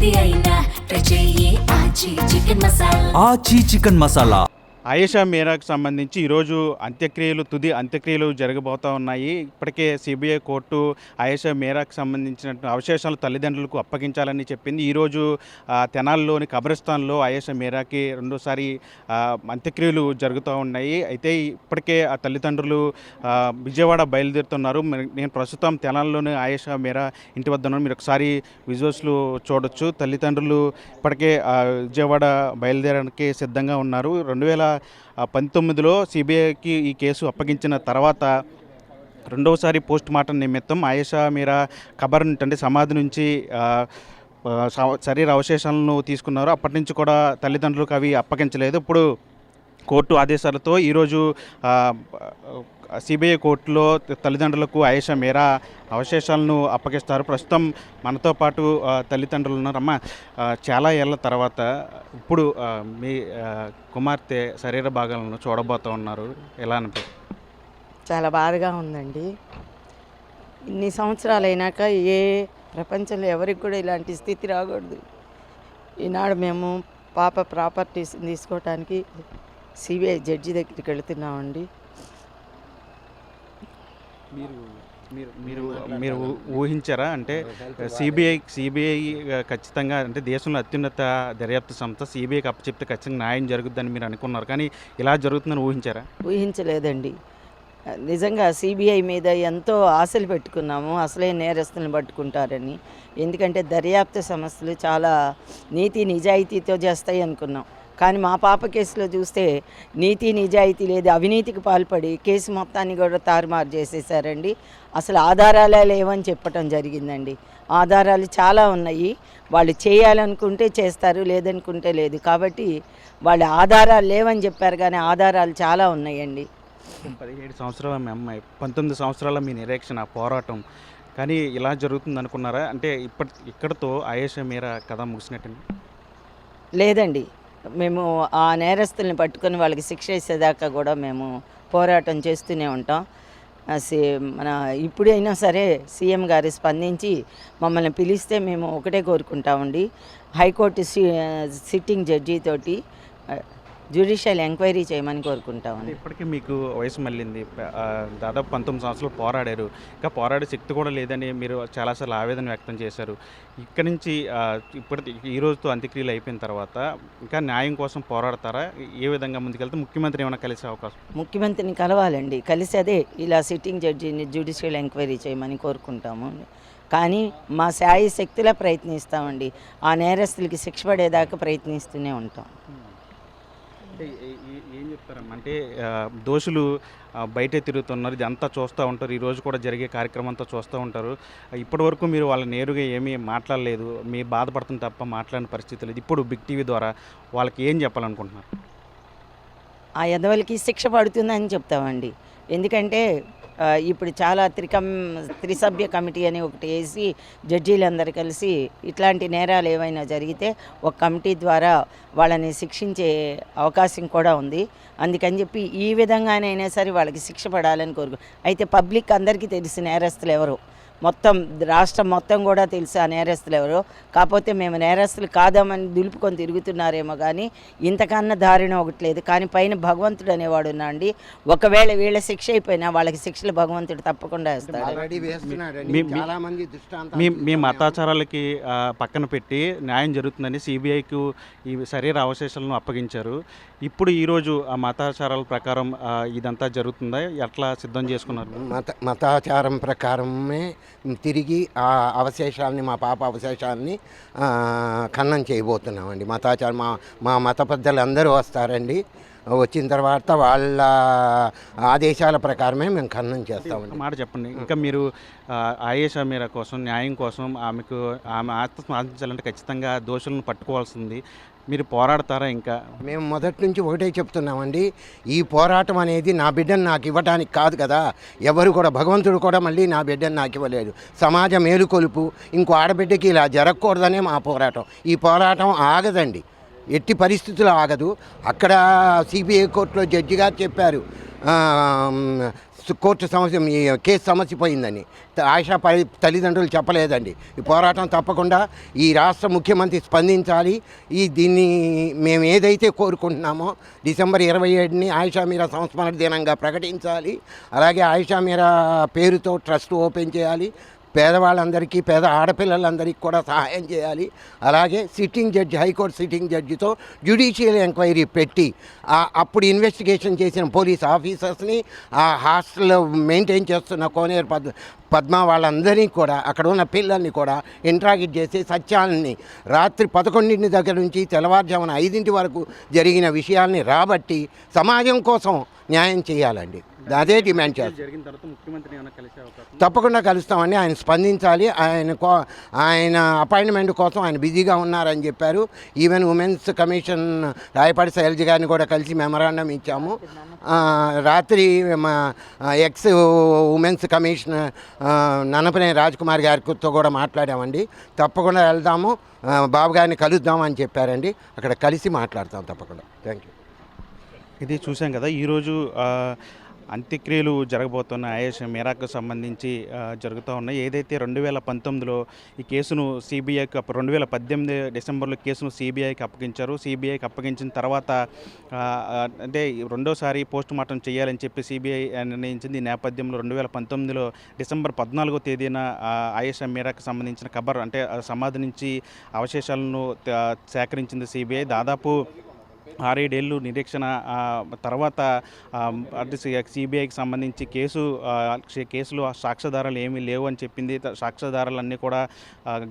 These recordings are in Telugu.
ఏది అయినా ట్రై చెయ్యి ఆచి చికెన్ మసాలా. ఆచి చికెన్ మసాలా. ఆయేషా మీరాకు సంబంధించి ఈరోజు తుది అంత్యక్రియలు జరగబోతూ ఉన్నాయి. ఇప్పటికే సిబిఐ కోర్టు ఆయేషా మీరాకు సంబంధించిన అవశేషాలు తల్లిదండ్రులకు అప్పగించాలని చెప్పింది. ఈరోజు తెనాలిలోని కబ్రస్థాన్లో ఆయేషా మీరాకి రెండోసారి అంత్యక్రియలు జరుగుతూ ఉన్నాయి. అయితే ఇప్పటికే ఆ తల్లిదండ్రులు విజయవాడ బయలుదేరుతున్నారు. నేను ప్రస్తుతం తెనాలిలోని ఆయేషా మీరా ఇంటి వద్ద ఉన్నాను. మీరు ఒకసారి విజువల్స్లో చూడొచ్చు. తల్లిదండ్రులు ఇప్పటికే విజయవాడ బయలుదేరడానికి సిద్ధంగా ఉన్నారు. 2019లో సిబిఐకి ఈ కేసు అప్పగించిన తర్వాత రెండవసారి పోస్ట్ మార్టం నిమిత్తం ఆయేషా మీరా ఖబర్ అంటే సమాధి నుంచి శరీర అవశేషాలను తీసుకున్నారు. అప్పటి నుంచి కూడా తల్లిదండ్రులకు అవి అప్పగించలేదు. ఇప్పుడు కోర్టు ఆదేశాలతో ఈరోజు సిబిఐ కోర్టులో తల్లిదండ్రులకు ఆయేషా మీరా అవశేషాలను అప్పగిస్తారు. ప్రస్తుతం మనతో పాటు తల్లిదండ్రులు ఉన్నారమ్మా. చాలా ఏళ్ళ తర్వాత ఇప్పుడు మీ కుమార్తె శరీర భాగాలను చూడబోతూ ఉన్నారు. ఎలా అనిపిస్తుంది? చాలా బాధగా ఉందండి. ఇన్ని సంవత్సరాలు అయినాక ఏ ప్రపంచంలో ఎవరికి కూడా ఇలాంటి స్థితి రాకూడదు. ఈనాడు మేము పాప ప్రాపర్టీస్ తీసుకోవటానికి సిబిఐ జడ్జి దగ్గరికి వెళుతున్నామండి. మీరు ఊహించారా? అంటే సిబిఐ ఖచ్చితంగా అంటే దేశంలో అత్యున్నత దర్యాప్తు సంస్థ సిబిఐకి అప్పచెప్తే ఖచ్చితంగా న్యాయం జరుగుతుందని మీరు అనుకున్నారు, కానీ ఇలా జరుగుతుందని ఊహించారా? ఊహించలేదండి. నిజంగా సిబిఐ మీద ఎంతో ఆశలు పెట్టుకున్నాము, అసలే నేరస్తులను పట్టుకుంటారని. ఎందుకంటే దర్యాప్తు సంస్థలు చాలా నీతి నిజాయితీతో చేస్తాయి అనుకున్నాం. కానీ మా పాప కేసులో చూస్తే నీతి నిజాయితీ లేదు, అవినీతికి పాల్పడి కేసు మొత్తాన్ని కూడా తారుమారు చేసేసారండి. అసలు ఆధారాలే లేవని చెప్పటం జరిగిందండి. ఆధారాలు చాలా ఉన్నాయి. వాళ్ళు చేయాలనుకుంటే చేస్తారు, లేదనుకుంటే లేదు. కాబట్టి వాళ్ళు ఆధారాలు లేవని చెప్పారు, కానీ ఆధారాలు చాలా ఉన్నాయండి. 17 సంవత్సరాల మీ అమ్మాయి, 19 సంవత్సరాల మీ నిరీక్షణ పోరాటం, కానీ ఇలా జరుగుతుంది అనుకున్నారా? అంటే ఇక్కడతో ఆయేషా మీరా కథ ముగిసినట్టు లేదండి. మేము ఆ నేరస్తుల్ని పట్టుకొని వాళ్ళకి శిక్ష ఇచ్చేదాకా కూడా మేము పోరాటం చేస్తూనే ఉంటాం. మన ఇప్పుడైనా సరే సీఎం గారు స్పందించి మమ్మల్ని పిలిస్తే మేము ఒకటే కోరుకుంటామండి. హైకోర్టు సిట్టింగ్ జడ్జి తోటి జ్యుడిషియల్ ఎంక్వైరీ చేయమని కోరుకుంటామండి. ఇప్పటికీ మీకు వయసు మళ్ళింది, దాదాపు 19 సంవత్సరాలు పోరాడారు, ఇంకా పోరాడే శక్తి కూడా లేదని మీరు చాలాసార్లు ఆవేదన వ్యక్తం చేశారు. ఇక్కడి నుంచి ఈ రోజుతో అంత్యక్రియలు అయిపోయిన తర్వాత ఇంకా న్యాయం కోసం పోరాడతారా? ఏ విధంగా ముందుకెళ్తే ముఖ్యమంత్రి ఏమైనా కలిసే అవకాశం? ముఖ్యమంత్రిని కలవాలండి. కలిసి అదే ఇలా సిట్టింగ్ జడ్జిని జ్యుడిషియల్ ఎంక్వైరీ చేయమని కోరుకుంటాము. కానీ మా శాయి శక్తిలా ప్రయత్నిస్తామండి. ఆ నేరస్తులకి శిక్ష పడేదాకా ప్రయత్నిస్తూనే ఉంటాం. అంటే ఏం చెప్తారమ్మా? అంటే దోషులు బయటే తిరుగుతున్నారు, ఇది అంతా చూస్తూ ఉంటారు, ఈరోజు కూడా జరిగే కార్యక్రమం అంతా చూస్తూ ఉంటారు. ఇప్పటి వరకు మీరు వాళ్ళ నేరుగా ఏమీ మాట్లాడలేదు, మీ బాధపడుతుంది తప్ప మాట్లాడిన పరిస్థితి లేదు. ఇప్పుడు బిగ్ టీవీ ద్వారా వాళ్ళకి ఏం చెప్పాలనుకుంటున్నారు? ఆ ఎదవలకి శిక్ష పడుతుందని చెప్తామండి. ఎందుకంటే ఇప్పుడు చాలా త్రిసభ్య కమిటీ అని ఒకటి వేసి జడ్జీలందరూ కలిసి ఇట్లాంటి నేరాలు ఏవైనా జరిగితే ఒక కమిటీ ద్వారా వాళ్ళని శిక్షించే అవకాశం కూడా ఉంది. అందుకని చెప్పి ఈ విధంగానైనా సరే వాళ్ళకి శిక్ష పడాలని అయితే పబ్లిక్ అందరికీ తెలిసి నేరస్తులు ఎవరు, మొత్తం రాష్ట్రం మొత్తం కూడా తెలుసు ఆ నేరస్తులు ఎవరో. కాకపోతే మేము నేరస్తులు కాదామని దులుపుకొని తిరుగుతున్నారేమో, కానీ ఇంతకన్నా దారుణం ఒకటి లేదు. కానీ పైన భగవంతుడు అనేవాడు ఉన్నాండి. ఒకవేళ వీళ్ళ శిక్ష అయిపోయినా వాళ్ళకి శిక్షలు భగవంతుడు తప్పకుండా వేస్తాడు. మీ మతాచారాలకి పక్కన పెట్టి న్యాయం జరుగుతుందని సిబిఐకి ఈ శరీర అవశేషాలను అప్పగించారు. ఇప్పుడు ఈరోజు ఆ మతాచారాల ప్రకారం ఇదంతా జరుగుతుందా? ఎట్లా సిద్ధం చేసుకున్నారు? మతాచారం ప్రకారమే తిరిగి ఆ అవశేషాలని, మా పాప అవశేషాలని ఖననం చేయబోతున్నామండి. మతాచారం మా మత పెద్దలు అందరూ వస్తారండి. వచ్చిన తర్వాత వాళ్ళ ఆదేశాల ప్రకారమే మేము ఖననం చేస్తామండి. మాట చెప్పండి, ఇంకా మీరు ఆయేషా మీరా కోసం, న్యాయం కోసం ఆమె ఆత్మహత్యాలంటే ఖచ్చితంగా దోషులను పట్టుకోవాల్సింది, మీరు పోరాడతారా? ఇంకా మేము మొదటి నుంచి ఒకటే చెప్తున్నామండి, ఈ పోరాటం అనేది నా బిడ్డను నాకు ఇవ్వడానికి కాదు కదా. ఎవరు కూడా, భగవంతుడు కూడా మళ్ళీ నా బిడ్డను నాకు ఇవ్వలేదు. సమాజ మేలుకొలుపు, ఇంకో ఆడబిడ్డకి ఇలా జరగకూడదనే మా పోరాటం. ఈ పోరాటం ఆగదండి. ఎట్టి పరిస్థితుల్లో ఆగదు. అక్కడ సిబిఐ కోర్టులో జడ్జి గారు చెప్పారు కోర్టు సమస్య ఈ కేసు సమస్య పోయిందని. ఆయిషా తల్లిదండ్రులు చెప్పలేదండి. ఈ పోరాటం తప్పకుండా ఈ రాష్ట్ర ముఖ్యమంత్రి స్పందించాలి. దీన్ని మేము ఏదైతే కోరుకుంటున్నామో డిసెంబర్ 27ని ఆయిషా మీరా సంస్మరణ దినంగా ప్రకటించాలి. అలాగే ఆయిషా మీరా పేరుతో ట్రస్ట్ ఓపెన్ చేయాలి. పేదవాళ్ళందరికీ, పేద ఆడపిల్లలందరికీ కూడా సహాయం చేయాలి. అలాగే సిట్టింగ్ జడ్జి, హైకోర్టు సిట్టింగ్ జడ్జితో జ్యుడిషియల్ ఎంక్వైరీ పెట్టి అప్పుడు ఇన్వెస్టిగేషన్ చేసిన పోలీస్ ఆఫీసర్స్ని, ఆ హాస్టల్లో మెయింటైన్ చేస్తున్న కోనేరు పద్మ వాళ్ళందరినీ కూడా, అక్కడ ఉన్న పిల్లల్ని కూడా ఇంట్రాగేట్ చేసి సత్యాలని రాత్రి 11 దగ్గర నుంచి తెల్లవారుజామున 5 వరకు జరిగిన విషయాల్ని రాబట్టి సమాజం కోసం న్యాయం చేయాలండి. అదే డిమాండ్ చేస్తాం. తప్పకుండా కలుస్తామండి. ఆయన స్పందించాలి. ఆయన అపాయింట్మెంట్ కోసం ఆయన బిజీగా ఉన్నారని చెప్పారు. Even women's commission Rayapati Sailaja గారిని కూడా కలిసి మెమరాండం ఇచ్చాము. రాత్రి మా ex women's commissioner Nannapaneni Rajkumar గారితో కూడా మాట్లాడామండి. తప్పకుండా వెళ్దాము, బాబు గారిని కలుద్దామని చెప్పారండి. అక్కడ కలిసి మాట్లాడతాం తప్పకుండా. Thank you. ఇది చూసాం కదా, ఈరోజు అంత్యక్రియలు జరగబోతున్న ఆయేషా మీరాకు సంబంధించి జరుగుతూ ఉన్నాయి. ఏదైతే 2019లో ఈ కేసును సిబిఐకి 2018 డిసెంబర్లో కేసును సిబిఐకి అప్పగించారు. సిబిఐకి అప్పగించిన తర్వాత అంటే రెండోసారి పోస్ట్ మార్టం చేయాలని చెప్పి సిబిఐ నిర్ణయించింది. ఈ నేపథ్యంలో 2019లో డిసెంబర్ 14వ తేదీన ఆయేషా మీరాకు సంబంధించిన ఖబర్ అంటే సమాధి నుంచి అవశేషాలను సేకరించింది సిబిఐ. దాదాపు 6-7 ఏళ్ళు నిరీక్షణ తర్వాత అంటే సిబిఐకి సంబంధించి కేసులో సాక్ష్యాధారాలు ఏమీ లేవు అని చెప్పింది. సాక్ష్యాధారాలన్నీ కూడా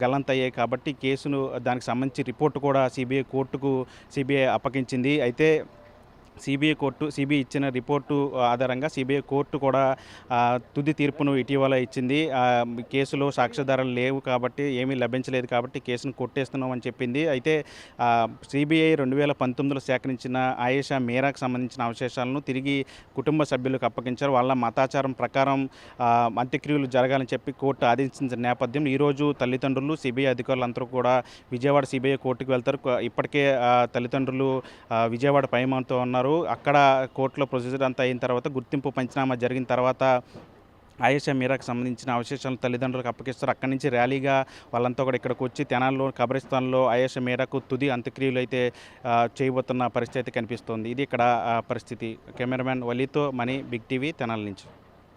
గల్లంతయ్యాయి కాబట్టి కేసును దానికి సంబంధించి రిపోర్టు కూడా సిబిఐ అప్పగించింది. అయితే సిబిఐ ఇచ్చిన రిపోర్టు ఆధారంగా సిబిఐ కోర్టు కూడా తుది తీర్పును ఇటీవల ఇచ్చింది. కేసులో సాక్ష్యాధారాలు లేవు కాబట్టి, ఏమీ లభించలేదు కాబట్టి కేసును కొట్టేస్తున్నామని చెప్పింది. అయితే సిబిఐ 2019లో సేకరించిన ఆయేషా మీరాకు సంబంధించిన అవశేషాలను తిరిగి కుటుంబ సభ్యులకు అప్పగించారు. వాళ్ళ మతాచారం ప్రకారం అంత్యక్రియలు జరగాలని చెప్పి కోర్టు ఆదేశించిన నేపథ్యం ఈరోజు తల్లిదండ్రులు, సిబిఐ అధికారులందరూ కూడా విజయవాడ సిబిఐ కోర్టుకు వెళ్తారు. ఇప్పటికే తల్లిదండ్రులు విజయవాడ పైమాన్తో ఉన్నారు. అక్కడ కోర్టులో ప్రొసీజర్ అంతా అయిన తర్వాత, గుర్తింపు పంచనామా జరిగిన తర్వాత ఆయేషా మీరాకు సంబంధించిన అవశేషాలను తల్లిదండ్రులకు అప్పగిస్తారు. అక్కడి నుంచి ర్యాలీగా వాళ్ళంతా కూడా ఇక్కడికి వచ్చి తెనాల్లో కబ్రిస్తాన్లో ఆయేషా మీరాకు తుది అంత్యక్రియలు అయితే చేయబోతున్న పరిస్థితి కనిపిస్తోంది. ఇది ఇక్కడ పరిస్థితి. కెమెరామెన్ వలీతో మనీ, బిగ్ టీవీ, తెనాలి నుంచి.